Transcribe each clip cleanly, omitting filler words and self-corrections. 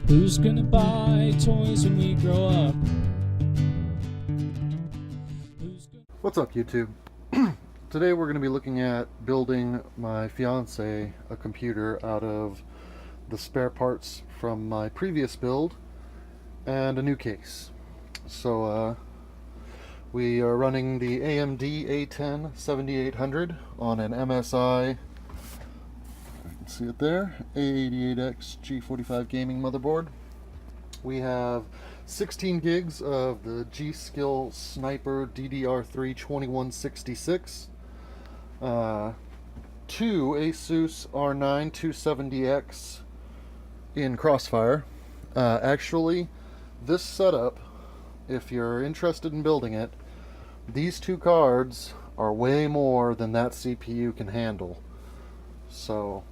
Who's gonna buy toys when we grow up? What's up, YouTube? Today we're going to be looking at building my fiance a computer out of the spare parts from my previous build and a new case. So we are running the AMD A10 7800 on an MSI, you can see it there, A88X G45 gaming motherboard. We have 16 gigs of the G-Skill Sniper DDR3 2166, two Asus R9 270X in Crossfire. Actually, this setup, if you're interested in building it, these two cards are way more than that CPU can handle. So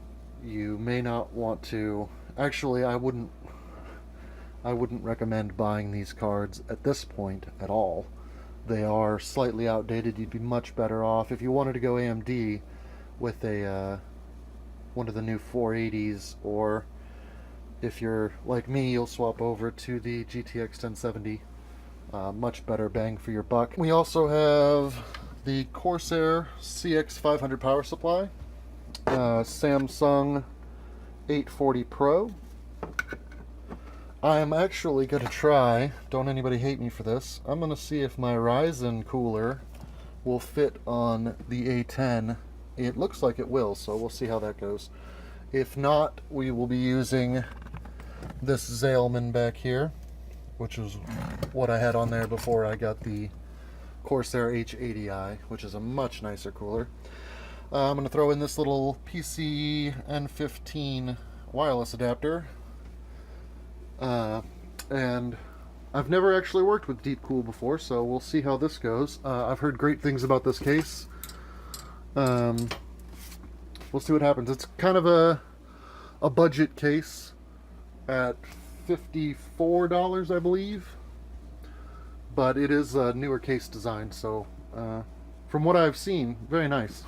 you may not want to, actually I wouldn't recommend buying these cards at this point at all. They are slightly outdated. You'd be much better off if you wanted to go AMD with a one of the new 480s, or if you're like me, you'll swap over to the GTX 1070. Much better bang for your buck. We also have the Corsair CX500 power supply, Samsung 840 Pro. I'm actually going to try, don't anybody hate me for this, I'm going to see if my Ryzen cooler will fit on the A10. It looks like it will, so we'll see how that goes. If not, we will be using this Zalman back here, which is what I had on there before I got the Corsair H80i, which is a much nicer cooler. I'm going to throw in this little PCIe N15 wireless adapter. And I've never actually worked with Deep Cool before, so we'll see how this goes. I've heard great things about this case. We'll see what happens. It's kind of a budget case at $54, I believe, but it is a newer case design, so from what I've seen, very nice.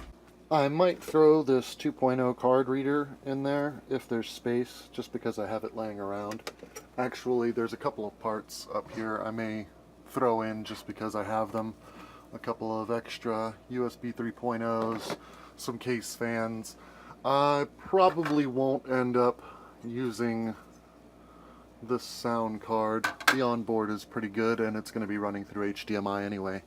I might throw this 2.0 card reader in there if there's space, just because I have it laying around. Actually, there's a couple of parts up here I may throw in just because I have them. A couple of extra USB 3.0s, some case fans. I probably won't end up using this sound card. The onboard is pretty good and it's going to be running through HDMI anyway,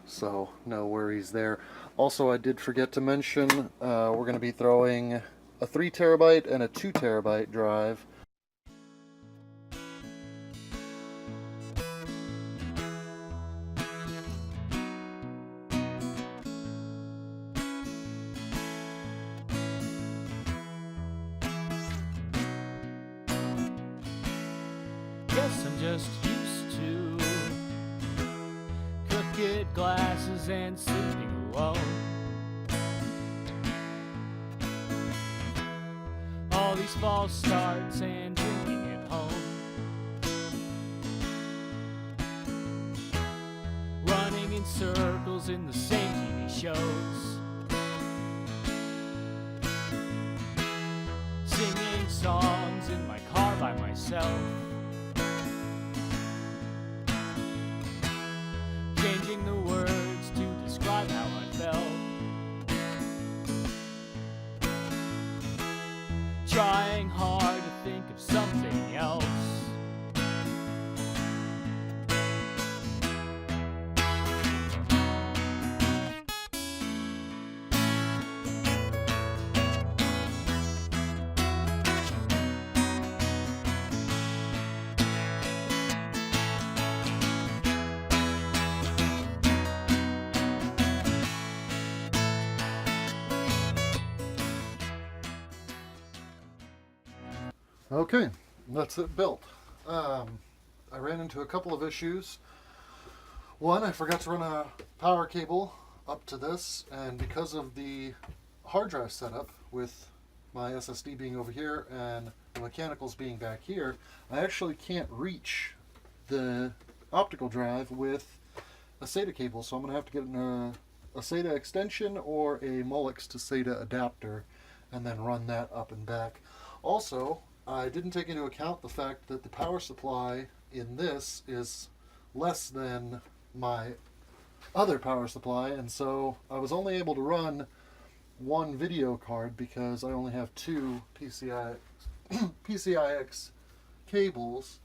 so no worries there. Also, I did forget to mention, we're going to be throwing a 3 terabyte and a 2 terabyte drive. Guess I'm just used to crooked glasses and sitting alone. All these false starts and drinking at home. Running in circles in the same TV shows. Singing songs in my car by myself. Changing the words to describe how I felt. Trying hard to think of something else. Okay, that's it built. I ran into a couple of issues. One, I forgot to run a power cable up to this, and because of the hard drive setup with my SSD being over here and the mechanicals being back here, I actually can't reach the optical drive with a SATA cable, so I'm going to have to get a SATA extension or a Molex to SATA adapter and then run that up and back. Also, I didn't take into account the fact that the power supply in this is less than my other power supply, and so I was only able to run one video card because I only have two PCIX cables.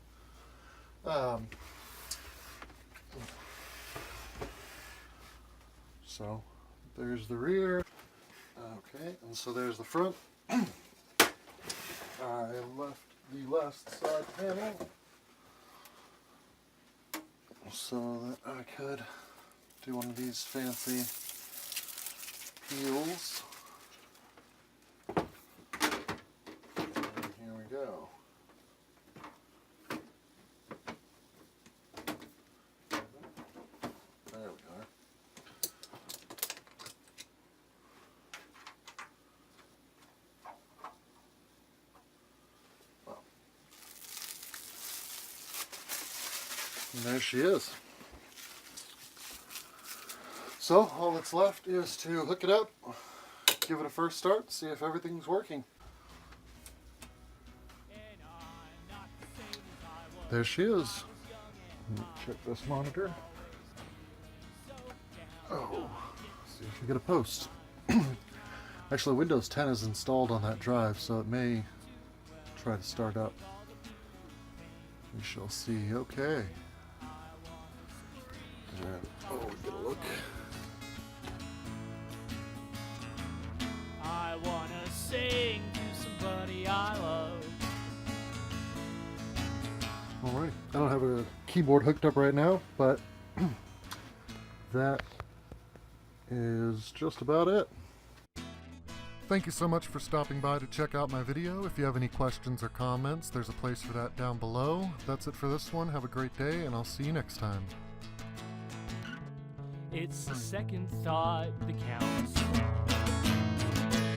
So there's the rear. Okay, and so there's the front. I left the left side panel so that I could do one of these fancy peels. And here we go. There we are. Well, and there she is. So all that's left is to hook it up, give it a first start, see if everything's working. There she is. Let me check this monitor. Oh, see if we get a post. Actually, Windows 10 is installed on that drive, so it may try to start up. We shall see. Okay. And, oh, get a look. I wanna sing to somebody I love. Alright, I don't have a keyboard hooked up right now, but that is just about it. Thank you so much for stopping by to check out my video. If you have any questions or comments, there's a place for that down below. That's it for this one. Have a great day, and I'll see you next time. It's the second thought that counts.